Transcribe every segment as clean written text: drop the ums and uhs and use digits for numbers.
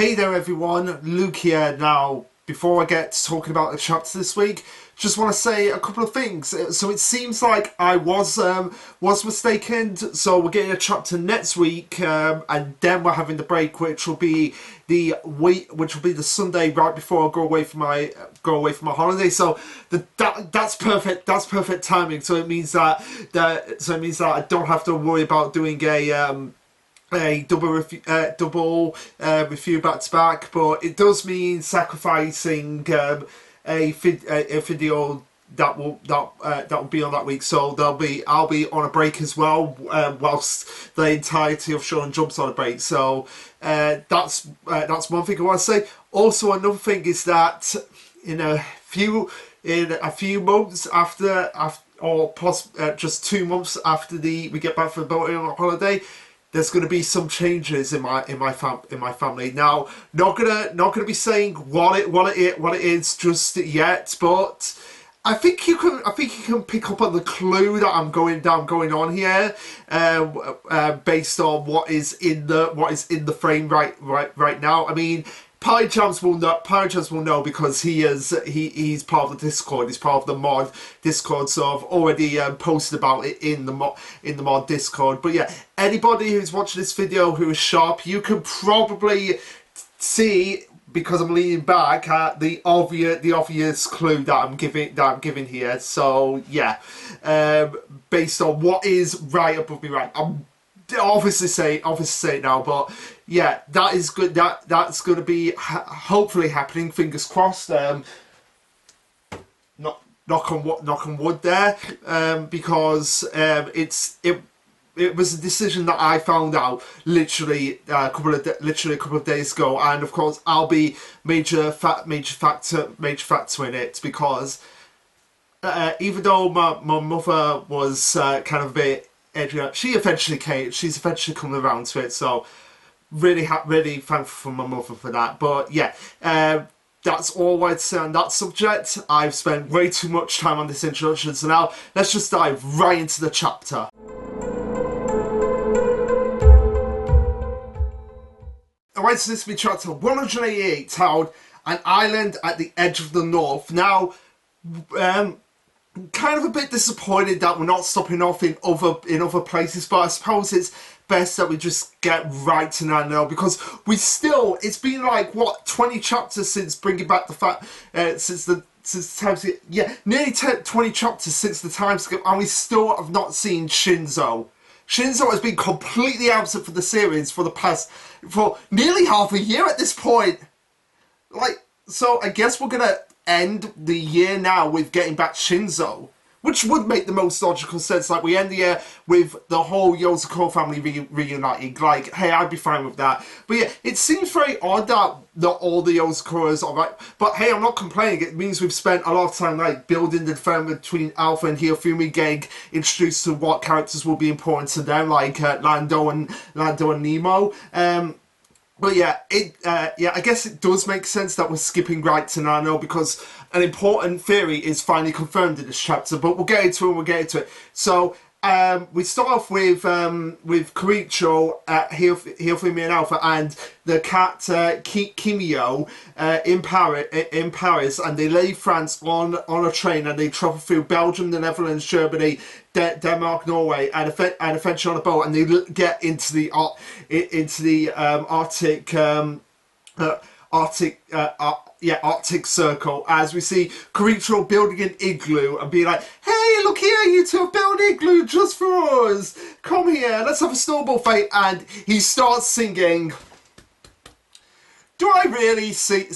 Hey there everyone, Luke here. Now, before I get to talking about the chapter this week, just want to say a couple of things. So it seems like I was mistaken. So we're getting a chapter next week, and then we're having the break, which will be the Sunday right before I go away for my holiday. So that's perfect. That's perfect timing. So it means that I don't have to worry about doing a double review back to back, but it does mean sacrificing a video that will be on that week. So I'll be on a break as well, whilst the entirety of Shonen Jump's on a break. So that's one thing I want to say. Also, another thing is that in a few months after or just 2 months after we get back from the holiday, there's going to be some changes in my family. Now, not gonna be saying what it is just yet, but I think you can pick up on the clue that I'm going on here, based on what is in the frame right now. I mean, Jams will know because he's part of the Discord. He's part of the mod Discord, so I've already posted about it in the mod Discord. But yeah, anybody who's watching this video who is sharp, you can probably see, because I'm leaning back, at the obvious clue that I'm giving here. So yeah, based on what is right above me, right. I'm obviously say it now, but yeah, that is good. That's going to be hopefully happening. Fingers crossed. Knock on wood there, because it was a decision that I found out literally a couple of days ago, and of course I'll be major factor in it, because even though my mother was kind of a bit edgy, she's eventually come around to it. So really thankful for my mother for that. But yeah, that's all I'd say on that subject. I've spent way too much time on this introduction, so now let's just dive right into the chapter. Alright, so this will be chapter 188, titled An Island at the Edge of the North. Now, kind of a bit disappointed that we're not stopping off in other places, but I suppose it's best that we just get right to that now, because it's been like, what, 20 chapters since bringing back the fact, nearly 20 chapters since the time skip, and we still have not seen Shinzo. Shinzo has been completely absent from the series for nearly half a year at this point. Like, so I guess we're gonna end the year now with getting back Shinzo, which would make the most logical sense. Like, we end the year with the whole Yozakura family reuniting. Like, hey, I'd be fine with that. But yeah, it seems very odd that not all the Yozakuras are right. But hey, I'm not complaining. It means we've spent a lot of time like building the development between Alpha and Hiyofumi, getting introduced to what characters will be important to them, like Lando and Nemo. But yeah, I guess it does make sense that we're skipping right to Nano, because an important theory is finally confirmed in this chapter. But we'll get into it. So we start off with Koricho, Hiyofumi and Alpha, and the cat Kimio in Paris, and they leave France on a train, and they travel through Belgium, the Netherlands, Germany, Denmark, Norway, and eventually on a boat, and they get into the Arctic Circle, as we see Koricho building an igloo and being like, hey, look here, you two have built an igloo just for us. Come here, let's have a snowball fight. And he starts singing. Do I really say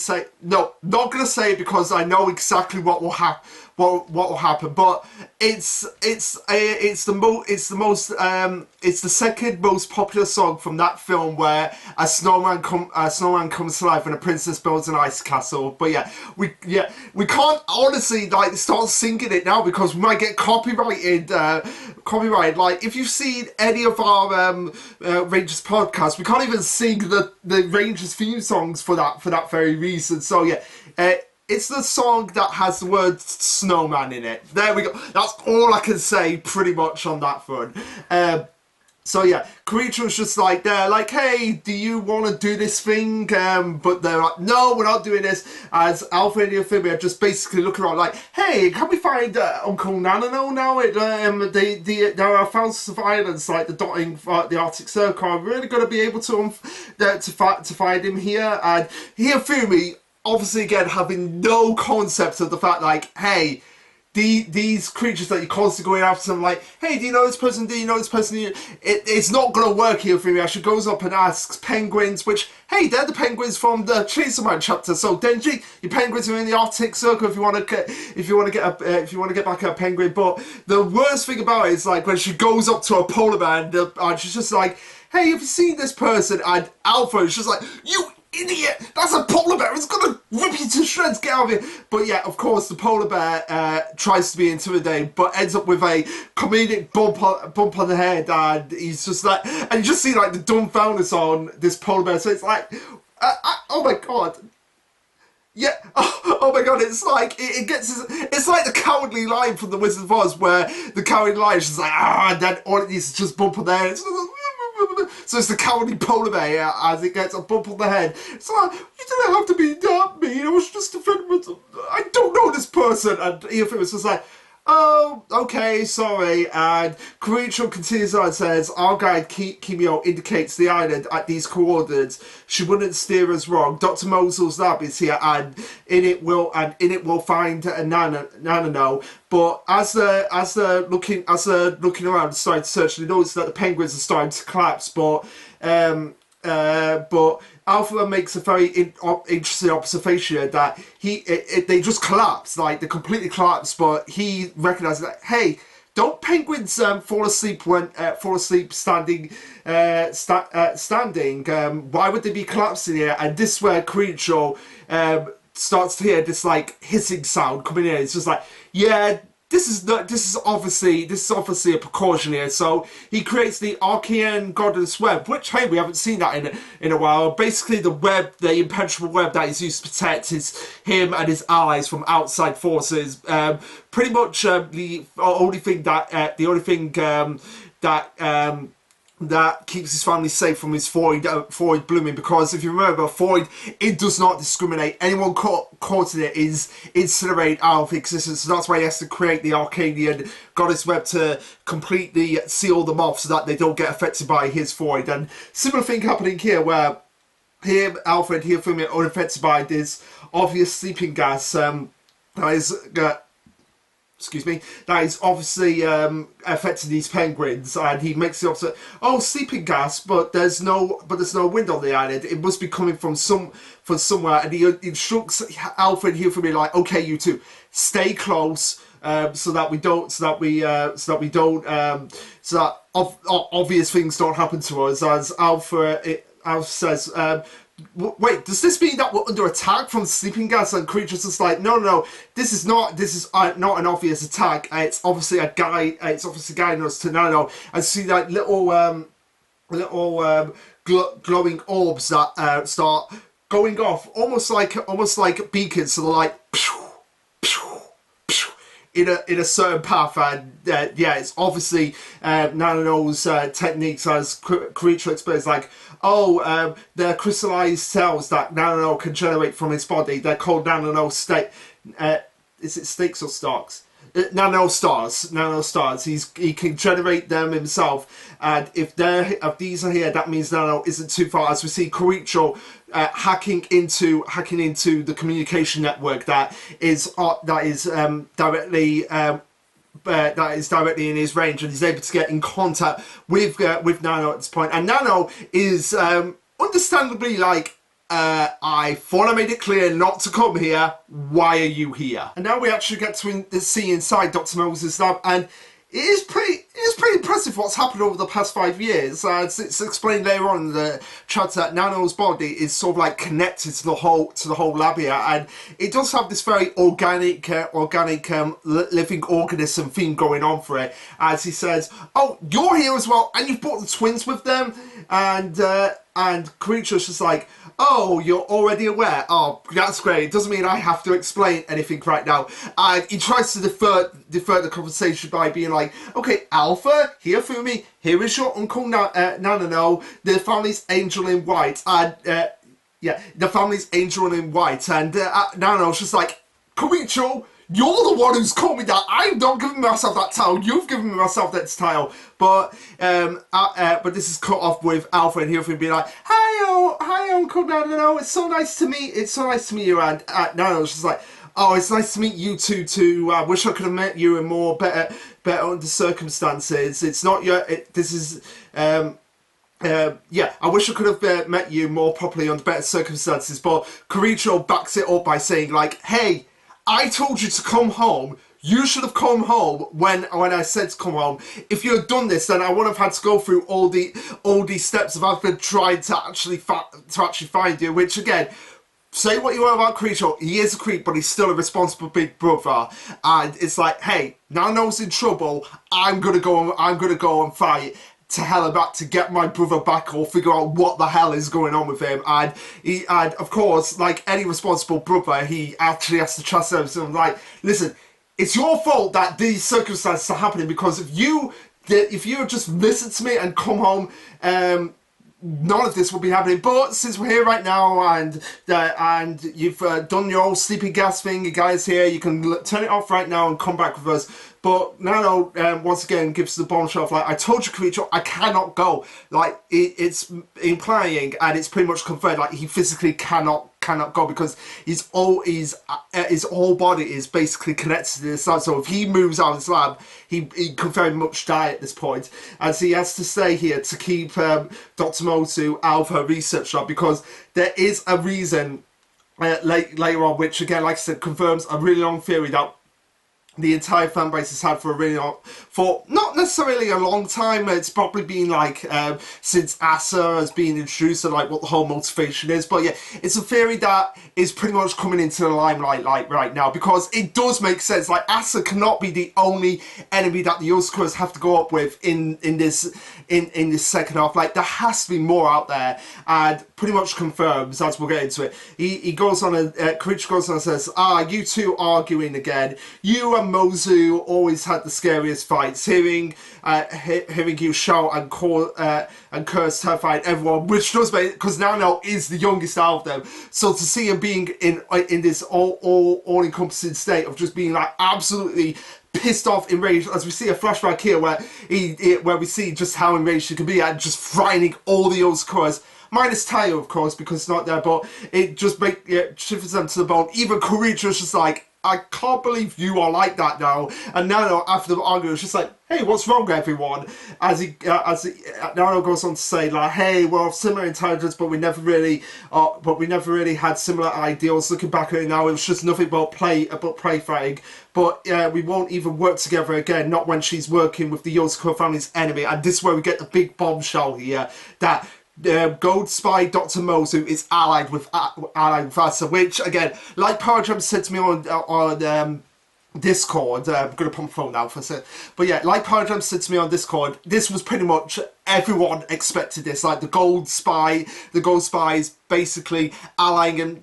no? Not gonna say it, because I know exactly what will happen. What will happen? But it's the second most popular song from that film, where a snowman comes to life and a princess builds an ice castle. But yeah, we can't honestly like start singing it now, because we might get copyrighted. Like, if you've seen any of our Rangers podcasts, we can't even sing the Rangers theme songs for that very reason. So yeah, it's the song that has the word snowman in it. There we go. That's all I can say pretty much on that front. So yeah, Creature's just like, they're like, hey, do you want to do this thing? But they're like, no, we're not doing this. As Alpha and Euphemia are just basically looking around like, hey, can we find Uncle Nanano now? There are thousands of islands like the dotting the Arctic Circle. I'm really going to be able to find him here. And Euphemia, obviously again having no concept of the fact like, hey, these creatures that you're constantly going after them, like, hey, do you know this person? Do you know this person? It's not going to work here for me. She goes up and asks penguins, which, hey, they're the penguins from the Chainsaw Man chapter. So Denji, your penguins are in the Arctic Circle if you want to get back a penguin. But the worst thing about it is like when she goes up to a polar bear and she's just like, hey, have you seen this person? And Alpha is just like, you idiot! That's a polar bear! It's gonna rip you to shreds! Get out of here! But yeah, of course, the polar bear tries to be intimidated, but ends up with a comedic bump on the head, and he's just like, and you just see like the dumbfoundness on this polar bear. So it's like, oh my god. Yeah, oh my god, it's like, it's like the Cowardly Lion from The Wizard of Oz, where the Cowardly Lion is just like, and then all it needs is just bump on the head. So it's the cowardly polar bear as it gets a bump on the head. It's like, you didn't have to be that mean, I was just defending myself. I don't know this person. And Ethan was just like, oh, okay, sorry. And Koichiro continues on and says, our guide Kimio indicates the island at these coordinates. She wouldn't steer us wrong. Dr. Mosel's lab is here, and in it we'll find a Nanano. But as they're looking around and starting to search, they notice that the penguins are starting to collapse. But Alpha makes a very interesting observation that they just collapse, like they completely collapse. But he recognizes that, hey, don't penguins fall asleep standing? Why would they be collapsing here? And this is where Creature starts to hear this like hissing sound coming in. It's just like, yeah, this is obviously a precaution here. So he creates the Archean Goddess web, which, hey, we haven't seen that in a while. Basically, the impenetrable web that is used to protect him and his allies from outside forces. Pretty much the only thing that that keeps his family safe from his Freud blooming, because if you remember, Freud, it does not discriminate. Anyone caught in it is incinerated out of existence. So that's why he has to create the Arcadian Goddess Web to completely seal them off so that they don't get affected by his Freud. And similar thing happening here, where him, Alfred, here from it unaffected by this obvious sleeping gas that is obviously affecting these penguins, and he makes the opposite. Oh, sleeping gas, but there's no wind on the island. It must be coming from somewhere. And he instructs Alfred here for me like, okay, you two, stay close, so that obvious things don't happen to us. As Alpha says, wait, does this mean that we're under attack from sleeping gas? And Creature's just like, no, this is not an obvious attack. It's obviously a guide. It's obviously guiding us to Nano. And see like little glowing orbs that start going off, almost like beacons. So they're like, pew, pew, pew, in a certain path. And yeah, it's obviously Nanano's techniques, as Creature explains, like, oh, they're crystallized cells that Nanano can generate from his body. They're called Nanano is it stakes or stars? Nano stars. He can generate them himself, and if these are here, that means Nano isn't too far. As we see Creature hacking into the communication network that is directly in his range, and he's able to get in contact with Nano at this point. And Nano is understandably like, I thought I made it clear not to come here. Why are you here? And now we actually get to see inside Dr. Moses' lab, and it is pretty impressive what's happened over the past 5 years. It's explained later on in the chapter that Nano's body is sort of like connected to the whole lab here, and it does have this very organic living organism theme going on for it. As he says, "Oh, you're here as well, and you've brought the twins with them," and Creature's just like, oh, you're already aware? Oh, that's great. It doesn't mean I have to explain anything right now. And he tries to defer the conversation by being like, okay, Alpha, Hifumi, here is your Uncle Nanano, the family's angel in white, and yeah, the family's angel in white, and Nanano's just like, Koichiro, you're the one who's called me that. I'm not giving myself that title. You've given me myself that title. But this is cut off with Alpha and Hifumi being like, hi, Uncle Nanano. It's so nice to meet. It's so nice to meet you. And Nanano's just like, oh, it's nice to meet you too. I wish I could have met you in more better under circumstances. It's not your. This is. Yeah, I wish I could have met you more properly under better circumstances. But Koichiro backs it up by saying like, hey, I told you to come home. You should have come home when I said to come home. If you had done this, then I wouldn't have had to go through all these steps of I've tried to actually find you. Which again, say what you want about Koichiro, he is a creep, but he's still a responsible big brother. And it's like, hey, Nano's in trouble. I'm gonna go and fight to hell about to get my brother back or figure out what the hell is going on with him. And of course, like any responsible brother, he actually has to trust them. So I'm like, listen, it's your fault that these circumstances are happening, because if you had just listened to me and come home, none of this will be happening. But since we're here right now and you've done your old sleeping gas thing, you guys here, you can turn it off right now and come back with us. But Nano once again gives the bombshell of like, I told you, Koichiro, I cannot go. Like it's implying, and it's pretty much confirmed, like he physically cannot go, because his whole body is basically connected to this lab. So if he moves out of this lab, he could very much die at this point. And so he has to stay here to keep Dr. Motu out of her research lab, because there is a reason later on, which again, like I said, confirms a really long theory that the entire fan base has had for not necessarily a long time. It's probably been like since Asa has been introduced, and like what the whole motivation is. But yeah, it's a theory that is pretty much coming into the limelight like right now, because it does make sense. Like Asa cannot be the only enemy that the Yozakuras have to go up with in this second half. Like there has to be more out there, and pretty much confirms, as we'll get into it. He goes on and Koichiro goes on and says, you two arguing again. You and Mozu always had the scariest fights. Hearing you shout and curse, terrifying everyone, which does make, because Nano is the youngest out of them. So to see him being in this all-encompassing state of just being like absolutely pissed off, enraged, as we see a flashback here where we see just how enraged he can be at just frightening all the Yozakuras. Minus Tayo, of course, because it's not there, but it just shivers them to the bone. Even Koichiro's just like, I can't believe you are like that now. And Nano, after the argument, is just like, hey, what's wrong, everyone? As Nano goes on to say, like, hey, we're of similar intelligence, but we never really had similar ideals. Looking back at it now, it was just nothing but play fighting. But we won't even work together again, not when she's working with the Yozakura family's enemy. And this is where we get the big bombshell here, that Gold Spy Dr. Mozu is allied with Asa, which again, like Paradigm said to me on Discord, I'm gonna put my phone down for a sec. But yeah, like Paradigm said to me on Discord, this was pretty much everyone expected this. Like the Gold Spies basically allying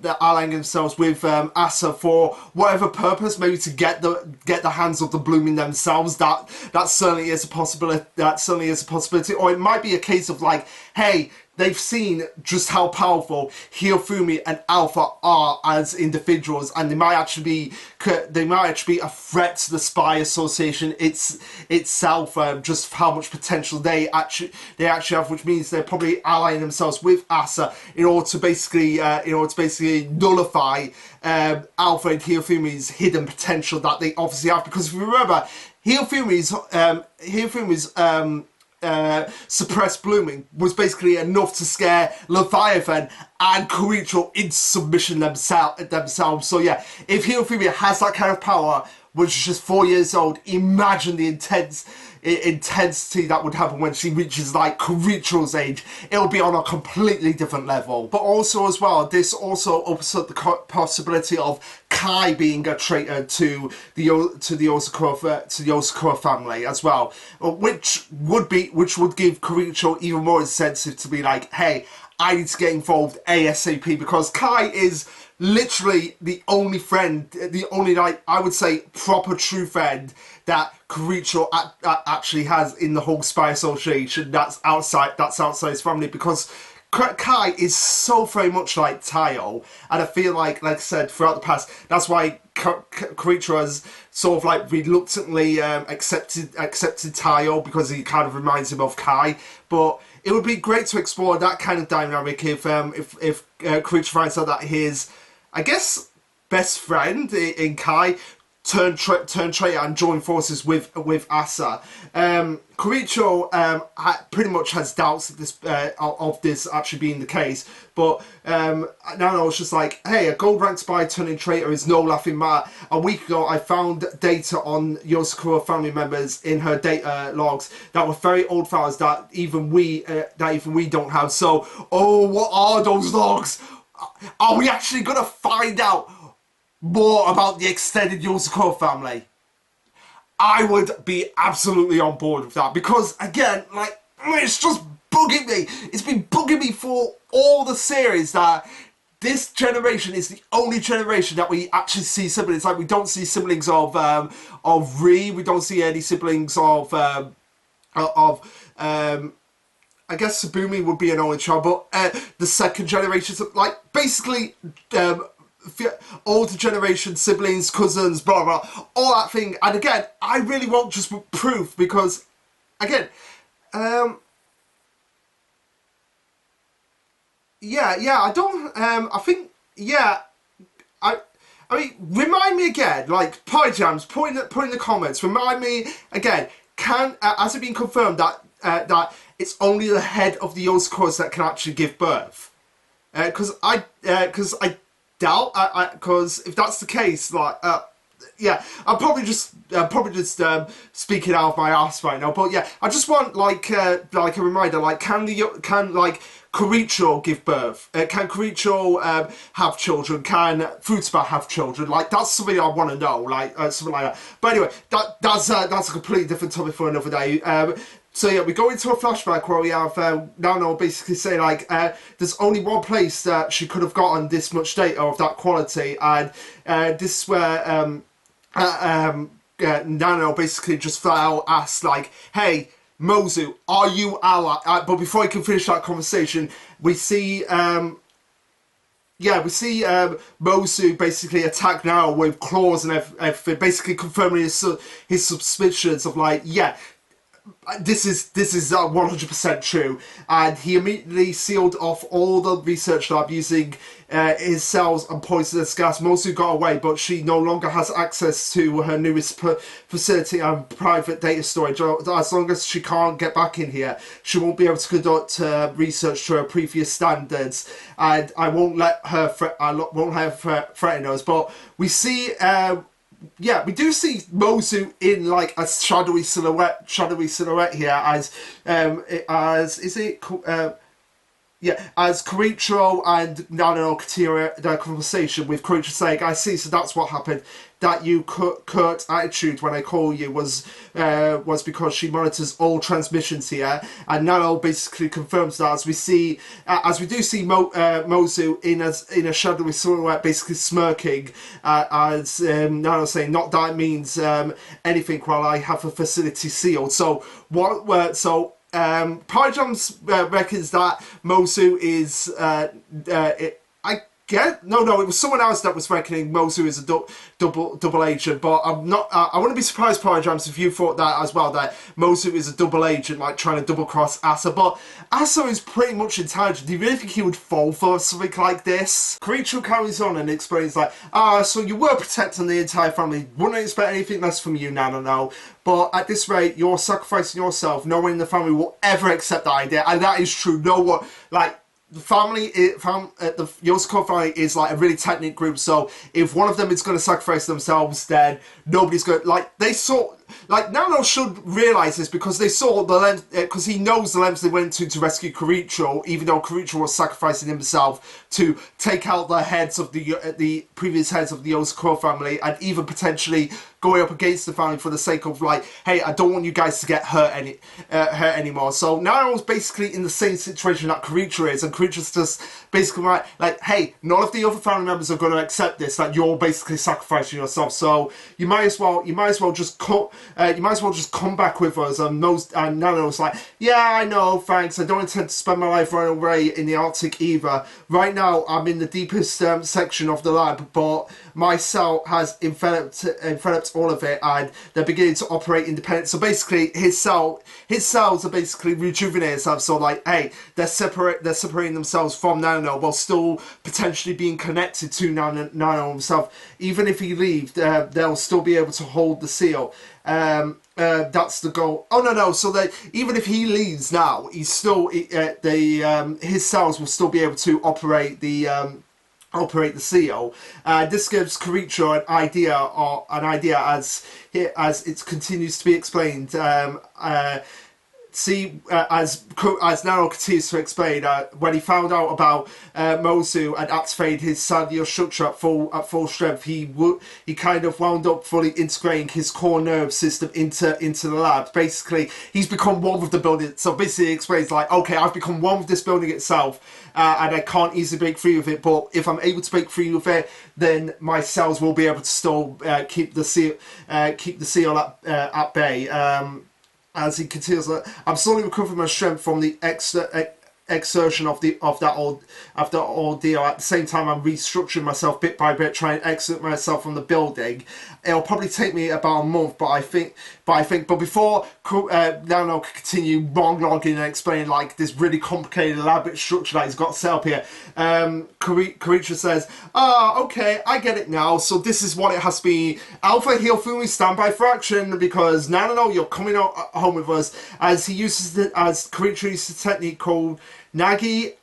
themselves with Asa for whatever purpose, maybe to get the hands of the Blooming themselves. That certainly is a possibility. Or it might be a case of like, hey, they've seen just how powerful Hifumi and Alpha are as individuals, and they might actually be a threat to the Spy Association itself. Just how much potential they actually have, which means they're probably allying themselves with Asa in order to basically nullify Alpha and Hifumi's hidden potential that they obviously have. Because if you remember, Hifumi's suppressed blooming was basically enough to scare Leviathan and Koichiro into submission themselves. So yeah, if Hifumi has that kind of power, which is just 4 years old, imagine the intensity that would happen when she reaches like Koichiro's age. It'll be on a completely different level. But also as well, this also opens up the possibility of Kai being a traitor to the Yozakura family as well, which would give Koichiro even more incentive to be like, hey, I need to get involved ASAP, because Kai is literally the only friend, the only, like, I would say, proper true friend that Kiricho actually has in the whole Spy Association. That's outside his family, because Kai is so very much like Tayo, and I feel like I said, throughout the past, that's why Kiricho has sort of like reluctantly accepted Tayo, because he kind of reminds him of Kai. But it would be great to explore that kind of dynamic if Kiricho finds out that his, I guess, best friend in Kai turn traitor and join forces with Asa. Kiricho pretty much has doubts of this actually being the case, but Nano was just like, hey, a gold ranked spy turning traitor is no laughing matter. A week ago, I found data on Yozakura family members in her data logs that were very old files that even we don't have. So, oh, what are those logs? Are we actually gonna find out more about the extended Yozakura family? I would be absolutely on board with that, because again, like, it's just bugging me. It's been bugging me for all the series that this generation is the only generation that we actually see siblings. Like, we don't see siblings of Ri. We don't see any siblings of I guess Sabumi would be an only child, but the second generation, like, basically older generation siblings, cousins, blah blah, all that thing. And again, I really want just proof, because again, I don't, I think, I mean, remind me again, like, Pie Jams, put in the comments, remind me again, has it been confirmed that that it's only the head of the Yozakuras that can actually give birth? Because I doubt, because if that's the case, like, yeah, I'm probably just speaking out of my ass right now. But yeah, I just want like a reminder, like, can Kiricho give birth? Can Kiricho have children? Can Futaba have children? Like, that's something I want to know, like, something like that. But anyway, that's a completely different topic for another day. So yeah, we go into a flashback where we have Nano basically saying, like, there's only one place that she could have gotten this much data of that quality, and this is where Nano basically just flat out asks, like, hey, Mozu, are you ally? But before I can finish that conversation, we see Mozu basically attack Nano with claws and everything, basically confirming his suspicions of, like, yeah, this is 100% true. And he immediately sealed off all the research lab using his cells and poisonous gas. Mozu got away, but she no longer has access to her newest facility and private data storage. As long as she can't get back in here, she won't be able to conduct research to her previous standards. And I won't let her threaten us. But we see. Yeah, we do see Mozu in, like, a shadowy silhouette here as as Kiricho and Nano continue their conversation, with Kiricho saying, I see, so that's what happened. That you curt attitude when I call you was because she monitors all transmissions here. And Nano basically confirms that, as we do see Mozu in a shadowy silhouette, basically smirking, as Nano saying, not that it means anything while I have a facility sealed. So Pajams reckons that Mozu is it was someone else that was reckoning Mozu is a double agent, but I'm not. I wouldn't be surprised, Pajams, if you thought that as well, that Mozu is a double agent, like trying to double cross Asa. But Asa is pretty much intelligent. Do you really think he would fall for something like this? Kiricho carries on and explains, like, so you were protecting the entire family. Wouldn't expect anything less from you, Nano, now. But at this rate, you're sacrificing yourself. No one in the family will ever accept that idea, and that is true. No one, like, the Yozakura family is, like, a really tight-knit group, so if one of them is going to sacrifice themselves, then nobody's going to, like, they sort, like Nano should realize this because they saw the length, because he knows the lengths they went to rescue Kiricho, even though Kiricho was sacrificing himself to take out the heads of the previous heads of the Yozakura family, and even potentially going up against the family for the sake of like, hey, I don't want you guys to get hurt anymore. So Nano's basically in the same situation that Kiricho is, and Kiricho's just basically like, hey, none of the other family members are going to accept this. That you're basically sacrificing yourself. So you might as well just come back with us. And Nano's like, yeah, I know, thanks. I don't intend to spend my life running away in the Arctic either. Right now, I'm in the deepest section of the lab, but my cell has enveloped all of it, and they're beginning to operate independent. So basically, his cells are basically rejuvenating themselves. So like, hey, they're separating themselves from Nano while still potentially being connected to Nano himself. Even if he leaves, they'll still be able to hold the seal. That's the goal. Oh no! So that even if he leaves now, he's still his cells will still be able to operate the seal. This gives Kiricho an idea as it continues to be explained. As Nano continues to explain, when he found out about Mozu and activated his cellular structure at full strength, he kind of wound up fully integrating his core nerve system into the lab. Basically, he's become one with the building. So basically, he explains like, okay, I've become one with this building itself, and I can't easily break free with it. But if I'm able to break free with it, then my cells will be able to still keep the seal at bay. As he continues, I'm slowly recovering my strength from the exertion of that ordeal. At the same time, I'm restructuring myself bit by bit, trying to exert myself from the building. It'll probably take me about a month, but before Nano can continue monologuing and explaining like this really complicated, elaborate structure that he's got set up here, Kiricho says, okay, I get it now. So this is what it has to be. Alpha Hirofumi, stand by for action, because Nano, you're coming home with us. As Kiricho uses a technique called Nagi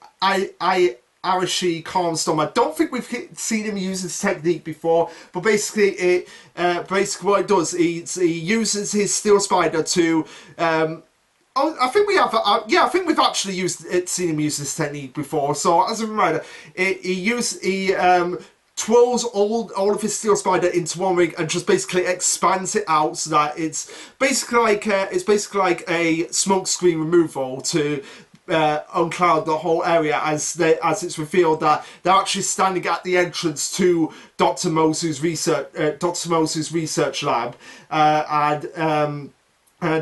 Arashi Calm Storm. I don't think we've seen him use this technique before, but basically what it does, he uses his steel spider to I think we have. I think we've actually seen him use this technique before. So as a reminder, he twirls all of his steel spider into one ring and just basically expands it out so that it's basically like a smoke screen removal to uncloud the whole area, as it's revealed that they're actually standing at the entrance to Dr. Mozu's research lab, and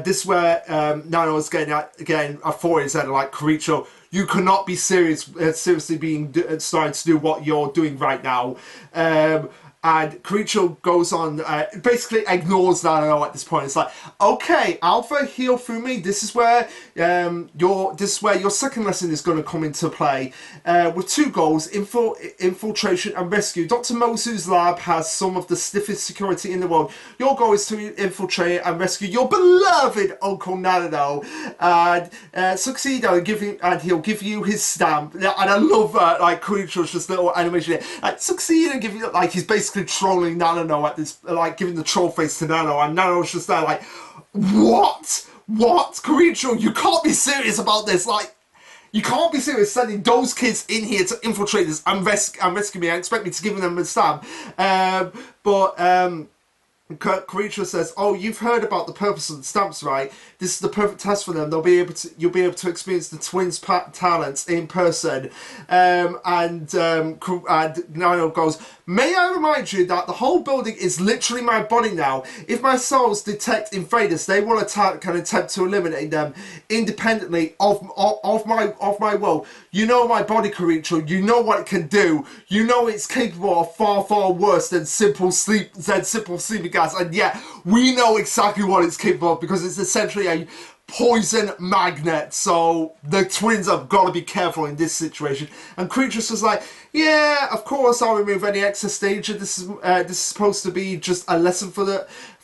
this is where Nano is getting a thought in his head, like, Kiricho, you cannot be seriously starting to do what you're doing right now. And Kiricho goes on, basically ignores Nano at this point. It's like, okay, Alpha Hirofumi, this is where your second lesson is going to come into play, with two goals: infiltration and rescue. Dr. Mozu's lab has some of the stiffest security in the world. Your goal is to infiltrate and rescue your beloved Uncle Nano, and succeed, and he'll give you his stamp. And I love that, like, Kiricho's just little animation here, like, succeed and give you, like, he's basically trolling Nano at this, like, giving the troll face to Nano, and Nano's just there like, what, Kiricho, you can't be serious about this, like, you can't be serious sending those kids in here to infiltrate this and rescue me and expect me to give them a stab. Kiricho says, "Oh, you've heard about the purpose of the stamps, right? This is the perfect test for them. You'll be able to experience the twins' talents in person." And Nano goes, "May I remind you that the whole building is literally my body now. If my cells detect invaders, they will attack and attempt to eliminate them independently of my will. You know my body, Kiricho. You know what it can do. You know it's capable of far worse than simple sleeping gas. And yeah, we know exactly what it's capable of, because it's essentially a poison magnet. So the twins have got to be careful in this situation." And Kiricho's just like, "Yeah, of course I'll remove any excess danger. This is supposed to be just a lesson for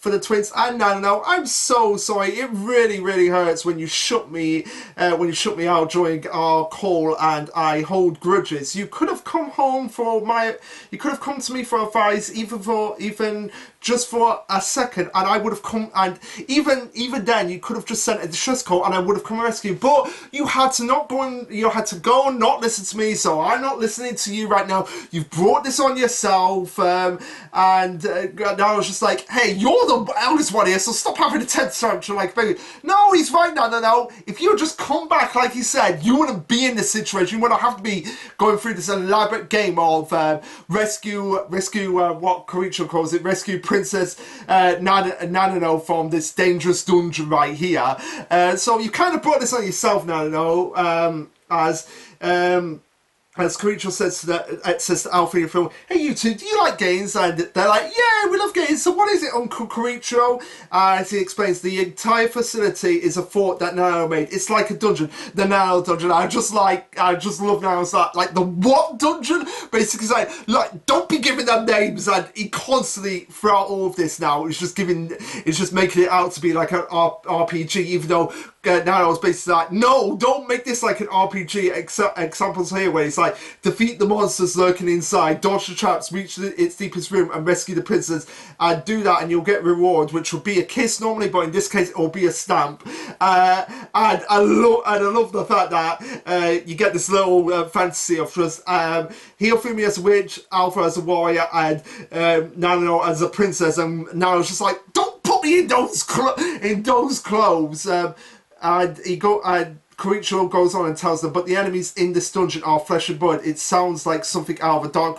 for the twins. And no, I'm so sorry. It really, really hurts when you shut me out during our call, and I hold grudges. You could have come home you could have come to me for advice, even just for a second, and I would have come, and even then you could have just sent a distress call and I would have come and rescued. But you had to go and not listen to me, so I'm not listening to you right now. You've brought this on yourself, and now I was just like, hey, you're the eldest one here, so stop having a tense tantrum like baby. No, he's right. No. If you had just come back like he said, you wouldn't be in this situation. You wouldn't have to be going through this elaborate game of rescue what Karicho calls it, rescue Princess Nanano from this dangerous dungeon right here. So you kind of brought this on yourself, Nanano, as Karicho says to Alpha in the film, hey, you two, do you like games? And they're like, yeah, we love games. So what is it, Uncle Karicho? As he explains, the entire facility is a fort that Nano made. It's like a dungeon, the Nano dungeon. I just love Nano's like the what dungeon? Basically, it's like, don't be giving them names. And he constantly, throughout all of this now, is just making it out to be like an RPG, even though Nano was basically like, no, don't make this like an RPG. Examples here where it's like, defeat the monsters lurking inside, dodge the traps, reach its deepest room, and rescue the princess. And do that, and you'll get reward, which will be a kiss normally, but in this case, it will be a stamp. And I love the fact that you get this little fantasy of just Hiyofumi as a witch, Alpha as a warrior, and Nano as a princess. And Nano's just like, don't put me in those clothes. And Karicho goes on and tells them, but the enemies in this dungeon are flesh and blood. It sounds like something out of a dark,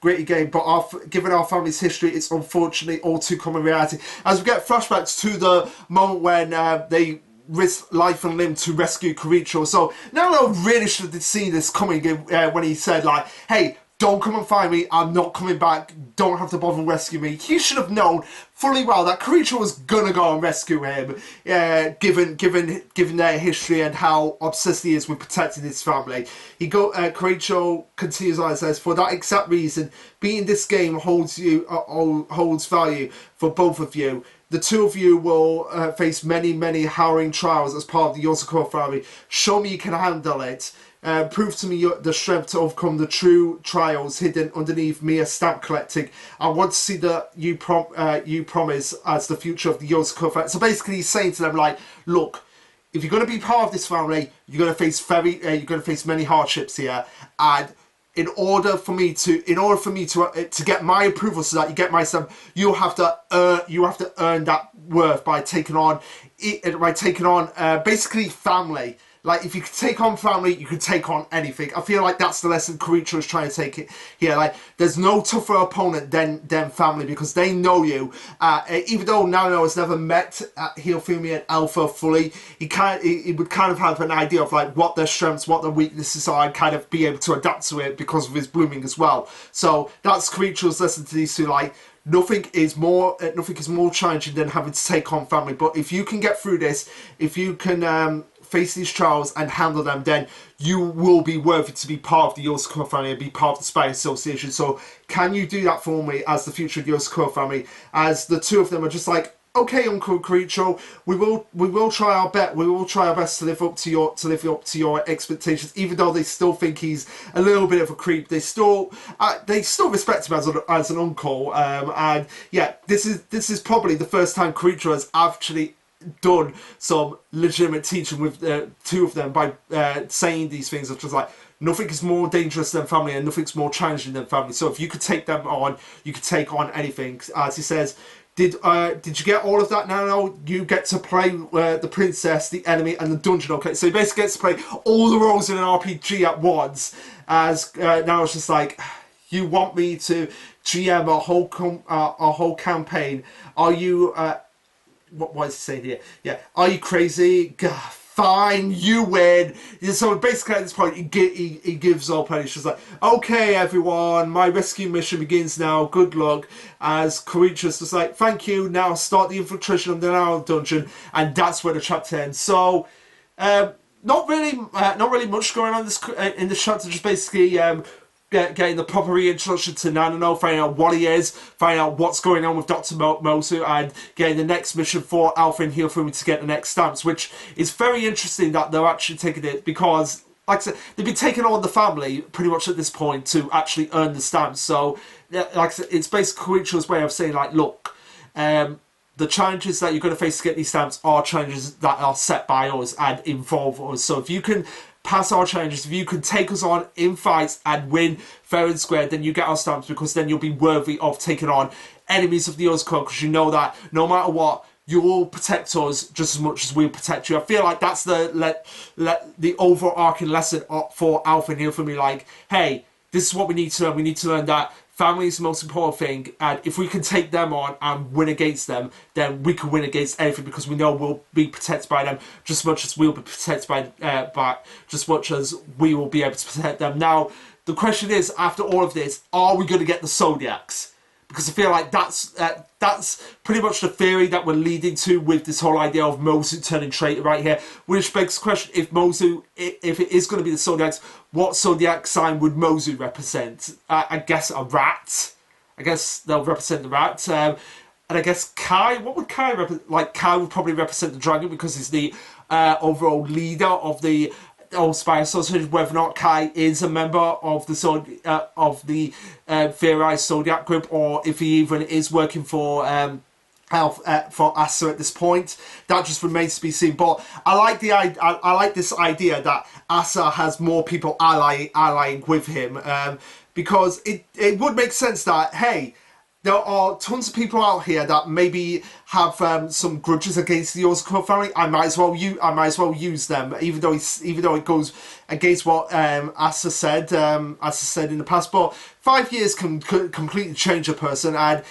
gritty game, but given our family's history, it's unfortunately all too common reality. As we get flashbacks to the moment when they risk life and limb to rescue Karicho. So Nano really should have seen this coming when he said, like, hey, don't come and find me, I'm not coming back, don't have to bother and rescue me. He should have known fully well that Karicho was gonna go and rescue him, given their history and how obsessed he is with protecting his family. Karicho continues on and says, for that exact reason, beating this game holds value for both of you. The two of you will face many harrowing trials as part of the Yozakura family. Show me you can handle it. Prove to me the strength to overcome the true trials hidden underneath mere stamp collecting. I want to see that you promise as the future of the Yozakura family. So basically he's saying to them, like, look, if you're going to be part of this family, you're going to face many hardships here, and in order for me to get my approval so that you get my stuff, you have to earn that worth by taking on basically family. Like, if you could take on family, you could take on anything. I feel like that's the lesson Karicho is trying to take it here. Like, there's no tougher opponent than family, because they know you. Even though Nano has never met Hiyofumi and Alpha fully, he would kind of have an idea of like what their strengths, what their weaknesses are, and kind of be able to adapt to it because of his blooming as well. So that's Karicho's lesson to these two. Like, nothing is more challenging than having to take on family. But if you can get through this, if you can face these trials and handle them, then you will be worthy to be part of the Yozakura family and be part of the Spy Association. So can you do that for me as the future of the Yozakura family? As the two of them are just like, okay, Uncle Karicho, we will try our best. We will try our best to live up to your expectations, even though they still think he's a little bit of a creep. They still respect him as an uncle. And yeah, this is probably the first time Karicho has actually done some legitimate teaching with two of them by saying these things of just like, nothing is more dangerous than family and nothing's more challenging than family. So if you could take them on, you could take on anything. As he says, did you get all of that? Now you get to play the princess, the enemy, and the dungeon. Okay, so he basically gets to play all the roles in an RPG at once. As now it's just like, you want me to GM a whole campaign? Are you what is he saying here? Yeah, are you crazy? Gah, fine, you win. So basically at this point, he gives up and he's just like, okay, everyone, my rescue mission begins now. Good luck. As Karicho's just like, thank you. Now start the infiltration of the Nano dungeon, and that's where the chapter ends. So, not really much going on in this chapter. Just basically, getting the proper reintroduction to Nanano, finding out what he is, finding out what's going on with Dr. Mozu, and getting the next mission for Alpha and Hirofumi to get the next stamps, which is very interesting that they're actually taking it, because, like I said, they've been taking on the family pretty much at this point to actually earn the stamps. So, like I said, it's basically Koichiro's way of saying, like, look, the challenges that you're going to face to get these stamps are challenges that are set by us and involve us. So if you can pass our challenges, if you can take us on in fights and win fair and square, then you get our stamps, because then you'll be worthy of taking on enemies of the Yozakura, because you know that no matter what, you will protect us just as much as we'll protect you. I feel like that's the overarching lesson for Alpha and Hirofumi. Like, hey, this is what we need to learn. We need to learn that family is the most important thing, and if we can take them on and win against them, then we can win against anything, because we know we'll be protected by them just as much as we'll be protected by just as much as we will be able to protect them. Now, the question is, after all of this, are we going to get the Zodiacs? Because I feel like that's pretty much the theory that we're leading to with this whole idea of Mozu turning traitor right here. Which begs the question, if Mozu, if it is going to be the Zodiacs, what Zodiac sign would Mozu represent? I guess a rat. I guess they'll represent the rat. And I guess Kai, what would Kai represent? Like, Kai would probably represent the dragon, because he's the overall leader of the Spy Association. Whether or not Kai is a member of the theorized Zodiac group, or if he even is working for Asa at this point, that just remains to be seen. But I like this idea that Asa has more people allying with him, because it would make sense that, hey, there are tons of people out here that maybe have some grudges against the Yozakura family. I might as well use them, even though it goes against what Asa said in the past. But 5 years can completely change a person, and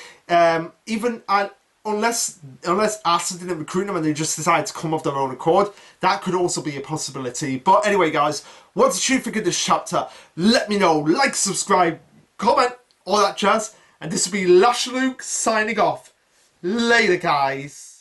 unless Asa didn't recruit them and they just decided to come of their own accord, that could also be a possibility. But anyway, guys, what did you think of this chapter? Let me know. Like, subscribe, comment, all that jazz. And this will be Lasherluke signing off. Later, guys.